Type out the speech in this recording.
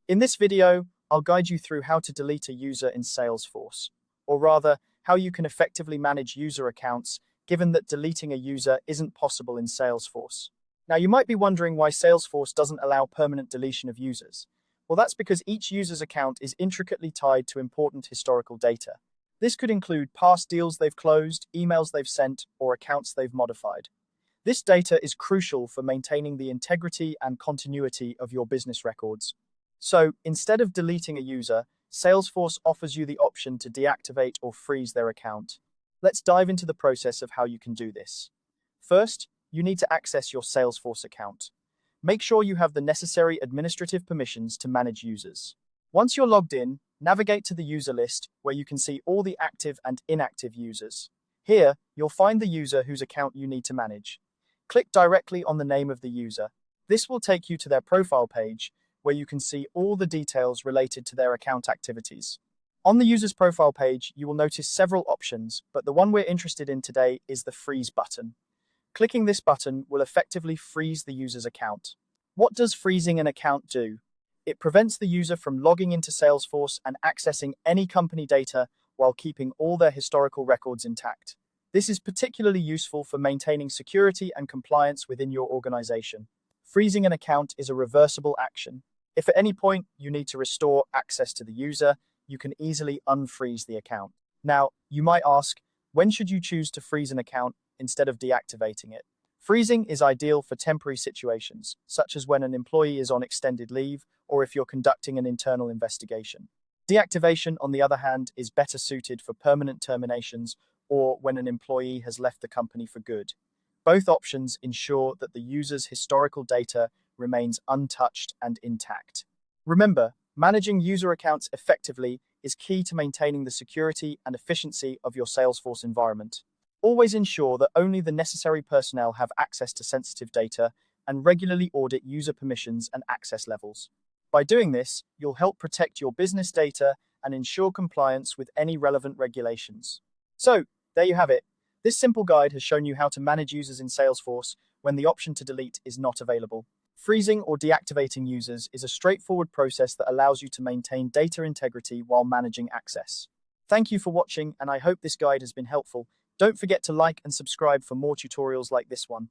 In this video, I'll guide you through how to delete a user in Salesforce, or rather, how you can effectively manage user accounts, given that deleting a user isn't possible in Salesforce. Now, you might be wondering why Salesforce doesn't allow permanent deletion of users. Well, that's because each user's account is intricately tied to important historical data. This could include past deals they've closed, emails they've sent, or accounts they've modified. This data is crucial for maintaining the integrity and continuity of your business records. So, instead of deleting a user, Salesforce offers you the option to deactivate or freeze their account. Let's dive into the process of how you can do this. First, you need to access your Salesforce account. Make sure you have the necessary administrative permissions to manage users. Once you're logged in, navigate to the user list where you can see all the active and inactive users. Here, you'll find the user whose account you need to manage. Click directly on the name of the user. This will take you to their profile page, where you can see all the details related to their account activities. On the user's profile page, you will notice several options, but the one we're interested in today is the freeze button. Clicking this button will effectively freeze the user's account. What does freezing an account do? It prevents the user from logging into Salesforce and accessing any company data while keeping all their historical records intact. This is particularly useful for maintaining security and compliance within your organization. Freezing an account is a reversible action. If at any point you need to restore access to the user, you can easily unfreeze the account. Now, you might ask, when should you choose to freeze an account instead of deactivating it? Freezing is ideal for temporary situations, such as when an employee is on extended leave or if you're conducting an internal investigation. Deactivation, on the other hand, is better suited for permanent terminations or when an employee has left the company for good. Both options ensure that the user's historical data remains untouched and intact. Remember, managing user accounts effectively is key to maintaining the security and efficiency of your Salesforce environment. Always ensure that only the necessary personnel have access to sensitive data and regularly audit user permissions and access levels. By doing this, you'll help protect your business data and ensure compliance with any relevant regulations. So, there you have it. This simple guide has shown you how to manage users in Salesforce when the option to delete is not available. Freezing or deactivating users is a straightforward process that allows you to maintain data integrity while managing access. Thank you for watching, and I hope this guide has been helpful. Don't forget to like and subscribe for more tutorials like this one.